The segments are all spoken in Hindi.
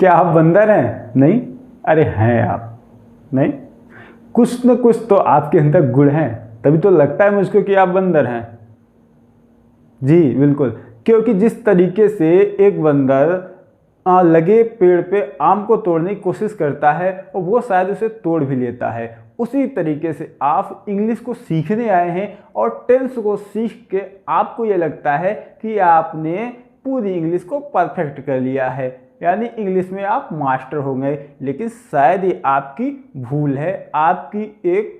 क्या आप बंदर हैं? नहीं? अरे हैं आप। नहीं, कुछ न कुछ तो आपके अंदर गुण हैं, तभी तो लगता है मुझको कि आप बंदर हैं। जी बिल्कुल, क्योंकि जिस तरीके से एक बंदर लगे पेड़ पे आम को तोड़ने की कोशिश करता है और वो शायद उसे तोड़ भी लेता है, उसी तरीके से आप इंग्लिश को सीखने आए हैं और टेंस को सीख के आपको ये लगता है कि आपने पूरी इंग्लिश को परफेक्ट कर लिया है, यानी इंग्लिश में आप मास्टर हो गए। लेकिन शायद ये आपकी भूल है, आपकी एक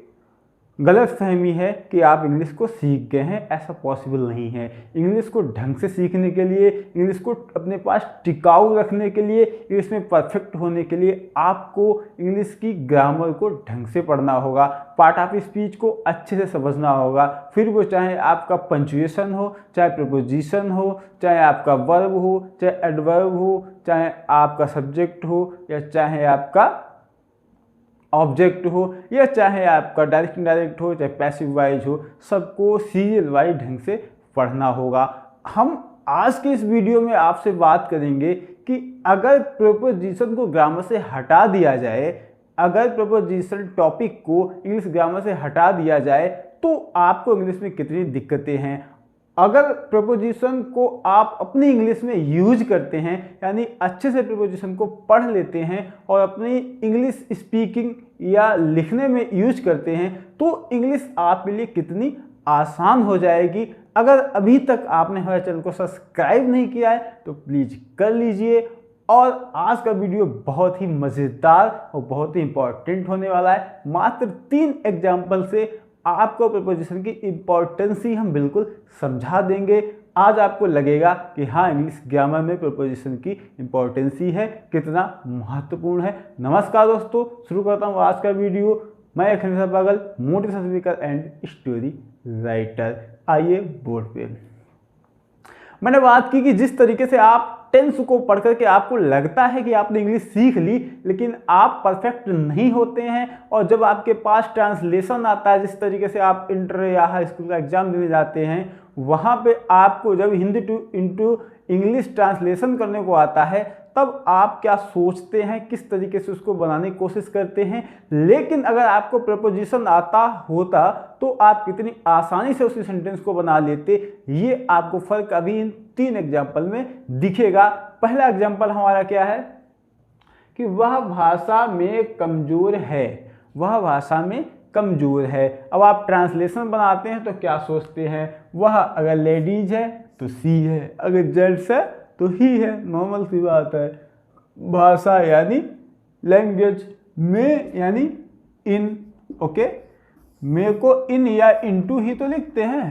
गलत फहमी है कि आप इंग्लिश को सीख गए हैं। ऐसा पॉसिबल नहीं है। इंग्लिश को ढंग से सीखने के लिए, इंग्लिश को अपने पास टिकाऊ रखने के लिए, इंग्लिश में परफेक्ट होने के लिए आपको इंग्लिश की ग्रामर को ढंग से पढ़ना होगा, पार्ट ऑफ स्पीच को अच्छे से समझना होगा। फिर वो चाहे आपका पंचुएशन हो, चाहे प्रपोजिशन हो, चाहे आपका वर्ब हो, चाहे एडवर्ब हो, चाहे आपका सब्जेक्ट हो, या चाहे आपका ऑब्जेक्ट हो, या चाहे आपका डायरेक्ट इनडायरेक्ट हो, चाहे पैसिव वाइज हो, सबको सीरियल वाइज ढंग से पढ़ना होगा। हम आज के इस वीडियो में आपसे बात करेंगे कि अगर प्रोपोजिशन को ग्रामर से हटा दिया जाए, अगर प्रोपोजिशन टॉपिक को इंग्लिश ग्रामर से हटा दिया जाए तो आपको इंग्लिश में कितनी दिक्कतें हैं। अगर प्रपोजिशन को आप अपनी इंग्लिश में यूज करते हैं, यानी अच्छे से प्रपोजिशन को पढ़ लेते हैं और अपनी इंग्लिश स्पीकिंग या लिखने में यूज करते हैं, तो इंग्लिश आपके लिए कितनी आसान हो जाएगी। अगर अभी तक आपने हमारे चैनल को सब्सक्राइब नहीं किया है तो प्लीज़ कर लीजिए। और आज का वीडियो बहुत ही मज़ेदार और बहुत ही इंपॉर्टेंट होने वाला है। मात्र 3 एग्जाम्पल से आपको प्रपोजिशन की इम्पोर्टेंस ही हम बिल्कुल समझा देंगे। आज आपको लगेगा कि हाँ, इंग्लिश ग्रामर में प्रपोजिशन की इम्पोर्टेंस ही है, कितना महत्वपूर्ण है। नमस्कार दोस्तों, शुरू करता हूँ आज का वीडियो। मैं अखिलेश पागल, motivation speaker and story writer. आइए बोर्ड पे। मैंने बात की कि जिस तरीके से आप टेंस को पढ़ करके आपको लगता है कि आपने इंग्लिश सीख ली, लेकिन आप परफेक्ट नहीं होते हैं, और जब आपके पास ट्रांसलेशन आता है, जिस तरीके से आप इंटर या हाई स्कूल का एग्जाम देने जाते हैं, वहाँ पे आपको जब Hindi to into English translation करने को आता है, तब आप क्या सोचते हैं, किस तरीके से उसको बनाने की कोशिश करते हैं। लेकिन अगर आपको प्रपोजिशन आता होता तो आप कितनी आसानी से उसी सेंटेंस को बना लेते। ये आपको फर्क अभी इन 3 एग्जाम्पल में दिखेगा। पहला एग्जाम्पल हमारा क्या है कि वह भाषा में कमज़ोर है, वह भाषा में कमज़ोर है। अब आप ट्रांसलेशन बनाते हैं तो क्या सोचते हैं, वह अगर लेडीज है तो सी है, अगर जेंट्स है तो ही है। नॉर्मल सी बात है। भाषा यानी लैंग्वेज, में यानी इन। ओके, मे को इन या इनटू ही तो लिखते हैं।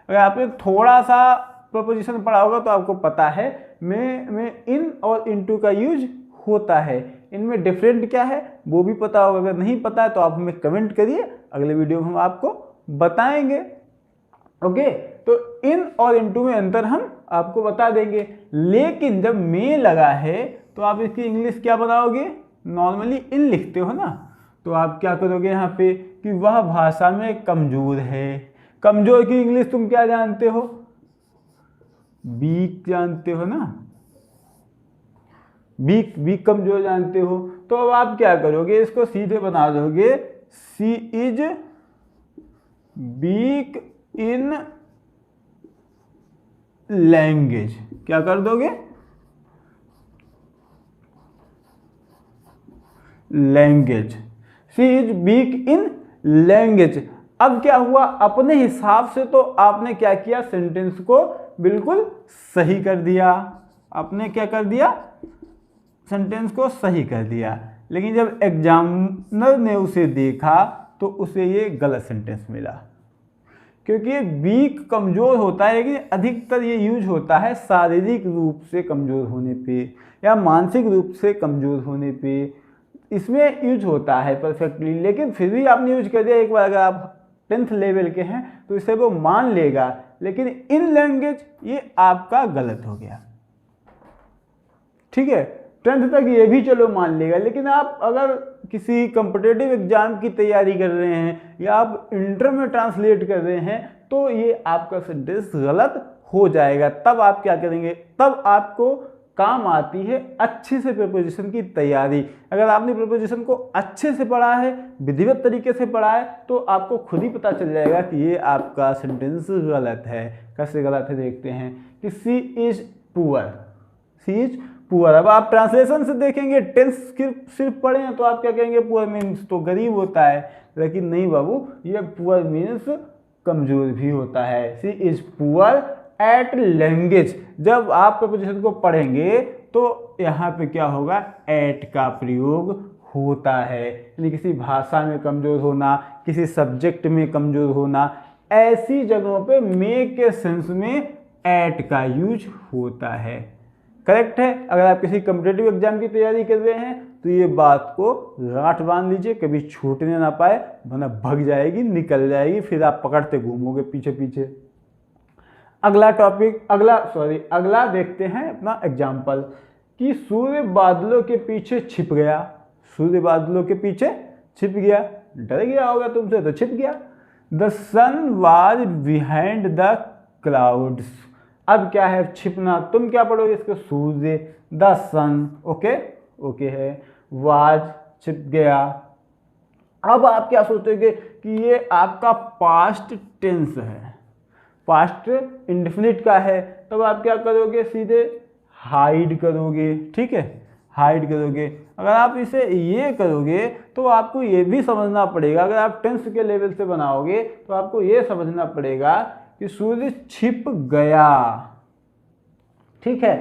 अगर आपने थोड़ा सा प्रपोजिशन पढ़ा होगा तो आपको पता है में इन और इनटू का यूज होता है। इनमें डिफरेंट क्या है वो भी पता होगा। अगर नहीं पता है तो आप हमें कमेंट करिए, अगले वीडियो में हम आपको बताएंगे। ओके, तो इन और इनटू में अंतर हम आपको बता देंगे। लेकिन जब मे लगा है तो आप इसकी इंग्लिश क्या बनाओगे, नॉर्मली इन लिखते हो ना, तो आप क्या करोगे यहाँ पे कि वह भाषा में कमज़ोर है। कमज़ोर की इंग्लिश तुम क्या जानते हो, वीक जानते हो ना, वीक कमज़ोर जानते हो। तो अब आप क्या करोगे, इसको सीधे बना दोगे, C is weak in language. क्या कर दोगे, language. C is weak in language. अब क्या हुआ, अपने हिसाब से तो आपने क्या किया, सेंटेंस को बिल्कुल सही कर दिया। आपने क्या कर दिया, सेंटेंस को सही कर दिया। लेकिन जब एग्जामिनर ने उसे देखा तो उसे ये गलत सेंटेंस मिला, क्योंकि ये वीक कमज़ोर होता है, लेकिन अधिकतर ये यूज होता है शारीरिक रूप से कमज़ोर होने पे या मानसिक रूप से कमज़ोर होने पे, इसमें यूज होता है परफेक्टली। लेकिन फिर भी आपने यूज कर दिया एक बार, अगर आप 10th लेवल के हैं तो इसे वो मान लेगा। लेकिन इन लैंग्वेज ये आपका गलत हो गया, ठीक है। 10th तक ये भी चलो मान लेगा, लेकिन आप अगर किसी कॉम्पिटिटिव एग्जाम की तैयारी कर रहे हैं या आप इंटर में ट्रांसलेट कर रहे हैं तो ये आपका सेंटेंस गलत हो जाएगा। तब आप क्या करेंगे, तब आपको काम आती है अच्छे से प्रीपोजिशन की तैयारी। अगर आपने प्रीपोजिशन को अच्छे से पढ़ा है, विधिवत तरीके से पढ़ा है, तो आपको खुद ही पता चल जाएगा कि ये आपका सेंटेंस गलत है। कैसे गलत है देखते हैं कि C is poor, C is poor. अब आप ट्रांसलेशन से देखेंगे, टेंस सिर्फ पढ़े हैं तो आप क्या कहेंगे, पुअर मीन्स तो गरीब होता है, लेकिन नहीं बाबू, ये पुअर मीन्स कमजोर भी होता है। सी इज पुअर एट लैंग्वेज। जब आप प्रीपोजिशन को पढ़ेंगे तो यहाँ पे क्या होगा, एट का प्रयोग होता है, यानी किसी भाषा में कमजोर होना, किसी सब्जेक्ट में कमजोर होना, ऐसी जगहों पे मे के सेंस में एट का यूज होता है। करेक्ट है। अगर आप किसी कॉम्पिटिटिव एग्जाम की तैयारी कर रहे हैं तो ये बात को गांठ बांध लीजिए, कभी छूटने ना पाए, वरना भग जाएगी, निकल जाएगी, फिर आप पकड़ते घूमोगे पीछे पीछे। अगला टॉपिक, अगला देखते हैं अपना एग्जाम्पल कि सूर्य बादलों के पीछे छिप गया। सूर्य बादलों के पीछे छिप गया, डर गया होगा तुमसे तो छिप गया। The sun was behind the clouds. अब क्या है छिपना, तुम क्या पढ़ोगे इसको, सूर्य, द सन, ओके है, वाज छिप गया। अब आप क्या सोचोगे कि ये आपका पास्ट टेंस है, पास्ट इंडेफिनिट का है, तब आप क्या करोगे, सीधे हाइड करोगे, ठीक है, हाइड करोगे। अगर आप इसे ये करोगे तो आपको ये भी समझना पड़ेगा, अगर आप टेंस के लेवल से बनाओगे तो आपको ये समझना पड़ेगा कि सूर्य छिप गया, ठीक है।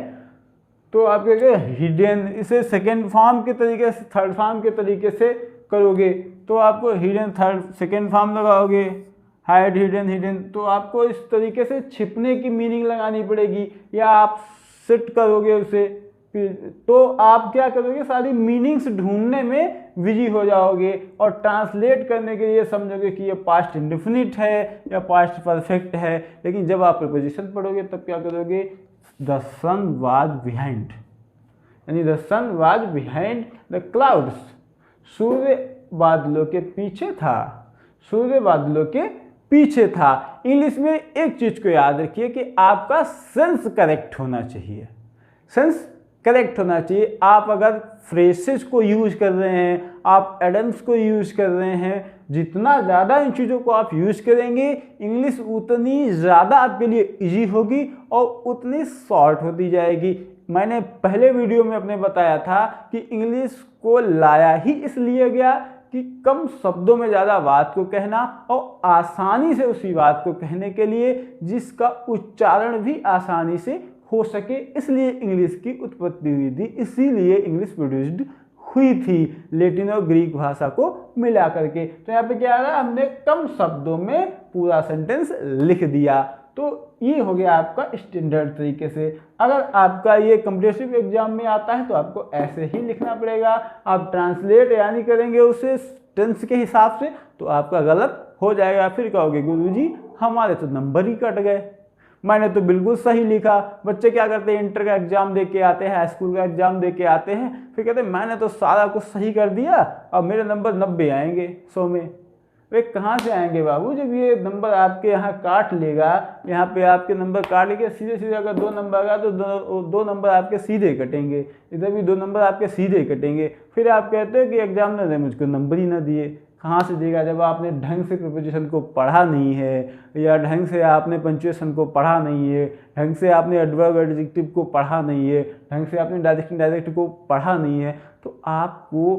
तो आप क्या करोगे, हिडन, इसे सेकेंड फॉर्म के तरीके से, थर्ड फॉर्म के तरीके से करोगे तो आपको हिडन, थर्ड सेकेंड फॉर्म लगाओगे, हाइड, हिडन, तो आपको इस तरीके से छिपने की मीनिंग लगानी पड़ेगी, या आप सेट करोगे उसे, तो आप क्या करोगे, सारी मीनिंग्स ढूंढने में बिजी हो जाओगे और ट्रांसलेट करने के लिए समझोगे कि ये पास्ट इंडेफिनिट है या पास्ट परफेक्ट है। लेकिन जब आप प्रीपोजिशन पढ़ोगे तब क्या करोगे, द सन वाज बिहाइंड, यानी the sun was behind the clouds. सूर्य बादलों के पीछे था, सूर्य बादलों के पीछे था। इंग्लिश में एक चीज को याद रखिए कि आपका सेंस करेक्ट होना चाहिए, सेंस करेक्ट होना चाहिए। आप अगर फ्रेसेस को यूज कर रहे हैं, आप एडम्स को यूज कर रहे हैं, जितना ज़्यादा इन चीज़ों को आप यूज करेंगे इंग्लिश उतनी ज़्यादा आपके लिए इजी होगी और उतनी शॉर्ट होती जाएगी। मैंने पहले वीडियो में अपने बताया था कि इंग्लिश को लाया ही इसलिए गया कि कम शब्दों में ज़्यादा बात को कहना और आसानी से उसी बात को कहने के लिए जिसका उच्चारण भी आसानी से हो सके, इसलिए इंग्लिश की उत्पत्ति हुई थी, इसीलिए इंग्लिश प्रोड्यूस्ड हुई थी लैटिन और ग्रीक भाषा को मिला करके। तो यहाँ पे क्या है, हमने कम शब्दों में पूरा सेंटेंस लिख दिया। तो ये हो गया आपका स्टैंडर्ड तरीके से। अगर आपका ये कॉम्पिटिटिव एग्जाम में आता है तो आपको ऐसे ही लिखना पड़ेगा। आप ट्रांसलेट यानी करेंगे उसे टेंस के हिसाब से तो आपका गलत हो जाएगा। फिर कहोगे गुरुजी हमारे तो नंबर ही कट गए, मैंने तो बिल्कुल सही लिखा। बच्चे क्या करते हैं, इंटर का एग्जाम दे के आते हैं, हाई स्कूल का एग्जाम दे के आते हैं, फिर कहते हैं मैंने तो सारा कुछ सही कर दिया और मेरे नंबर 90 आएंगे 100 में। वे कहाँ से आएंगे बाबू, जब ये नंबर आपके यहाँ काट लेगा, यहाँ पे आपके नंबर काट लेके सीधे सीधे अगर 2 नंबर आएगा तो दो नंबर आपके सीधे कटेंगे, इधर भी 2 नंबर आपके सीधे कटेंगे। फिर आप कहते हो कि एग्जामिनर ने मुझको नंबर ही ना दिए। कहाँ से देगा, जब आपने ढंग से प्रीपोजिशन को पढ़ा नहीं है, या ढंग से आपने पंक्चुएशन को पढ़ा नहीं है, ढंग से आपने एडवर्ब एडजेक्टिव को पढ़ा नहीं है, ढंग से आपने डायरेक्ट इनडायरेक्ट को पढ़ा नहीं है, तो आपको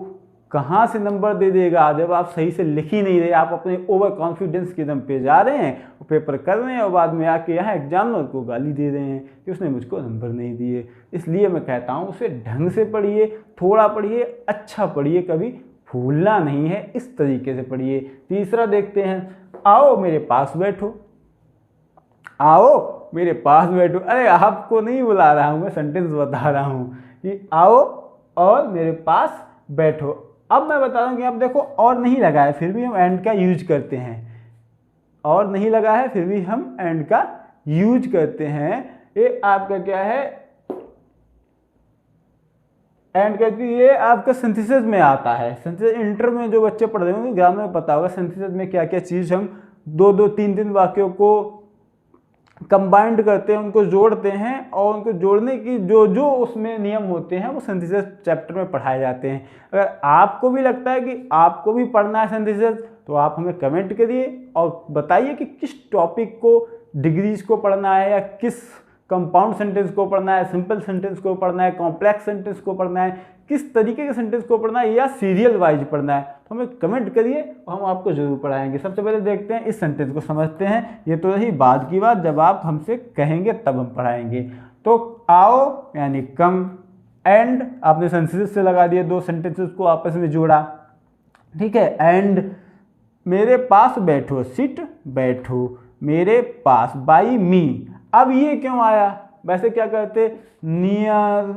कहाँ से नंबर दे देगा जब आप सही से लिख ही नहीं रहे। आप अपने ओवर कॉन्फिडेंस के दम पे जा रहे हैं, पेपर कर रहे हैं और बाद में आके यहाँ एग्जामिनर को गाली दे रहे हैं कि उसने मुझको नंबर नहीं दिए। इसलिए मैं कहता हूँ उसे ढंग से पढ़िए, थोड़ा पढ़िए, अच्छा पढ़िए, कभी भूलना नहीं है, इस तरीके से पढ़िए। तीसरा देखते हैं, आओ मेरे पास बैठो, आओ मेरे पास बैठो। अरे आपको नहीं बुला रहा हूँ, मैं सेंटेंस बता रहा हूँ कि आओ और मेरे पास बैठो। अब मैं बता रहा हूँ कि अब देखो और नहीं लगा है फिर भी हम एंड का यूज करते हैं, और नहीं लगा है फिर भी हम एंड का यूज करते हैं। ये आपका क्या है, एंड करके ये आपका सिंथेसिस में आता है। सिंथेसिस इंटर में जो बच्चे पढ़ रहे होंगे ग्रामर में पता होगा सिंथेसिस में क्या क्या चीज़ हम 2-2, 3-3 वाक्यों को कंबाइंड करते हैं, उनको जोड़ते हैं, और उनको जोड़ने की जो जो उसमें नियम होते हैं वो सिंथेसिस चैप्टर में पढ़ाए जाते हैं। अगर आपको भी लगता है कि आपको भी पढ़ना है सिंथेसिस, तो आप हमें कमेंट करिए और बताइए कि किस टॉपिक को, डिग्रीज को पढ़ना है, या किस कंपाउंड सेंटेंस को पढ़ना है, सिंपल सेंटेंस को पढ़ना है, कॉम्प्लेक्स सेंटेंस को पढ़ना है, किस तरीके के सेंटेंस को पढ़ना है, या सीरियल वाइज पढ़ना है। तो हमें कमेंट करिए और हम आपको जरूर पढ़ाएंगे। सबसे पहले देखते हैं इस सेंटेंस को समझते हैं। ये तो रही बाद की बात, जब आप हमसे कहेंगे तब हम पढ़ाएंगे। तो आओ यानी कम, एंड आपने सिंथेसिस से लगा दिए, दो सेंटेंसेस को आपस में जोड़ा, ठीक है। एंड मेरे पास बैठो, सिट बैठो मेरे पास, बाई मी। अब ये क्यों आया? वैसे क्या कहते, नियर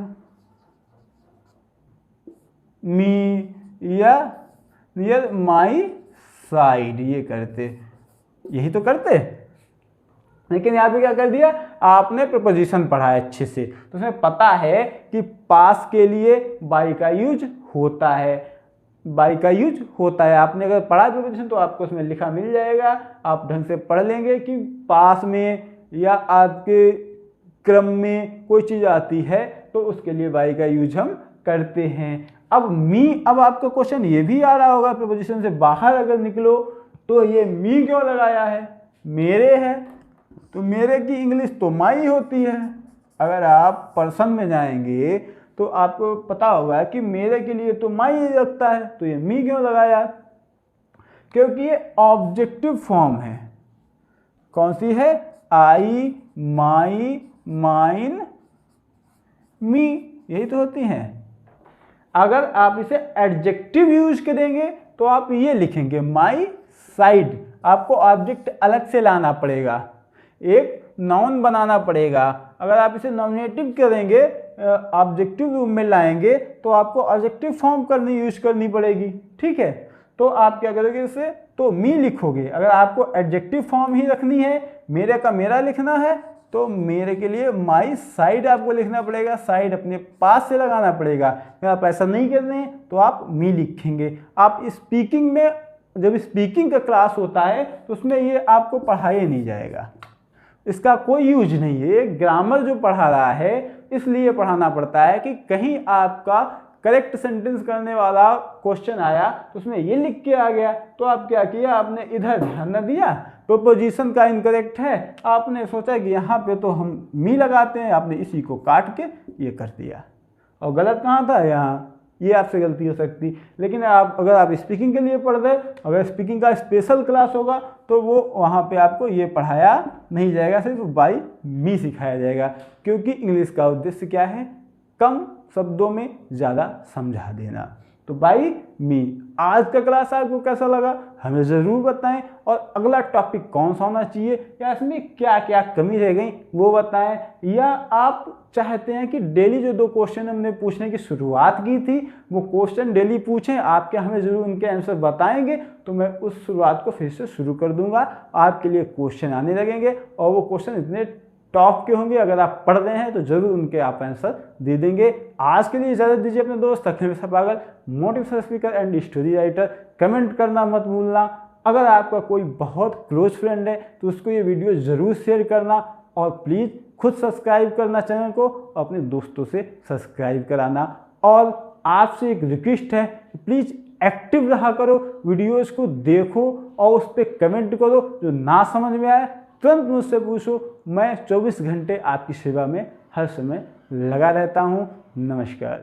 मी या नियर माई साइड, ये करते, यही तो करते। लेकिन यहाँ पे क्या कर दिया आपने, प्रपोजिशन पढ़ा है अच्छे से, तो उसमें पता है कि पास के लिए बाई का यूज होता है, बाई का यूज होता है। आपने अगर पढ़ा है प्रपोजिशन तो आपको उसमें लिखा मिल जाएगा, आप ढंग से पढ़ लेंगे कि पास में या आपके क्रम में कोई चीज़ आती है तो उसके लिए बाई का यूज हम करते हैं। अब मी, अब आपका क्वेश्चन ये भी आ रहा होगा, प्रपोजिशन से बाहर अगर निकलो तो ये मी क्यों लगाया है? मेरे है तो मेरे की इंग्लिश तो माई होती है। अगर आप पर्सन में जाएंगे तो आपको पता होगा कि मेरे के लिए तो माई लगता है, तो ये मी क्यों लगाया? क्योंकि ये ऑब्जेक्टिव फॉर्म है। कौन सी है? आई, माई, माइन, मी, यही तो होती हैं। अगर आप इसे एडजेक्टिव यूज करेंगे तो आप ये लिखेंगे माई साइड। आपको ऑब्जेक्ट अलग से लाना पड़ेगा, एक नाउन बनाना पड़ेगा। अगर आप इसे नॉमिनेटिव करेंगे, ऑब्जेक्टिव रूप में लाएंगे, तो आपको ऑब्जेक्टिव फॉर्म यूज करनी पड़ेगी, ठीक है। तो आप क्या करोगे इसे, तो मी लिखोगे। अगर आपको एडजेक्टिव फॉर्म ही रखनी है, मेरे का मेरा लिखना है, तो मेरे के लिए माई साइड आपको लिखना पड़ेगा, साइड अपने पास से लगाना पड़ेगा। अगर आप ऐसा नहीं कर रहे हैं तो आप मी लिखेंगे। आप स्पीकिंग में, जब स्पीकिंग का क्लास होता है तो उसमें ये आपको पढ़ाया नहीं जाएगा, इसका कोई यूज नहीं है। ग्रामर जो पढ़ा रहा है इसलिए पढ़ाना पड़ता है कि कहीं आपका करेक्ट सेंटेंस करने वाला क्वेश्चन आया तो उसमें ये लिख के आ गया, तो आप क्या किया, आपने इधर ध्यान न दिया, प्रोपोजिशन का इनकरेक्ट है, आपने सोचा कि यहाँ पे तो हम मी लगाते हैं, आपने इसी को काट के ये कर दिया। और गलत कहाँ था? यहाँ। ये आपसे गलती हो सकती। लेकिन अगर आप स्पीकिंग के लिए पढ़ रहे, अगर स्पीकिंग का स्पेशल क्लास होगा तो वो वहाँ पे आपको ये पढ़ाया नहीं जाएगा, सिर्फ बाई मी सिखाया जाएगा। क्योंकि इंग्लिश का उद्देश्य क्या है? कम शब्दों में ज़्यादा समझा देना। तो बाई मी। आज का क्लास आपको कैसा लगा हमें ज़रूर बताएं, और अगला टॉपिक कौन सा होना चाहिए, या इसमें क्या क्या कमी रह गई वो बताएं। या आप चाहते हैं कि डेली जो 2 क्वेश्चन हमने पूछने की शुरुआत की थी वो क्वेश्चन डेली पूछें, आपके हमें ज़रूर उनके आंसर बताएंगे, तो मैं उस शुरुआत को फिर से शुरू कर दूंगा। आपके लिए क्वेश्चन आने लगेंगे और वो क्वेश्चन इतने टॉप के होंगे, अगर आप पढ़ रहे हैं तो जरूर उनके आप आंसर दे देंगे। आज के लिए इजाज़त दीजिए अपने दोस्त अखिल पागल, motivational speaker and story writer. Comment करना मत भूलना। अगर आपका कोई बहुत क्लोज फ्रेंड है तो उसको ये वीडियो ज़रूर शेयर करना, और प्लीज़ खुद सब्सक्राइब करना चैनल को, अपने दोस्तों से सब्सक्राइब कराना। और आपसे एक रिक्वेस्ट है, प्लीज़ एक्टिव रहा करो, वीडियोज़ को देखो और उस पर कमेंट करो। जो ना समझ में आए तुरंत मुझसे पूछो, मैं 24 घंटे आपकी सेवा में हर समय लगा रहता हूँ। नमस्कार।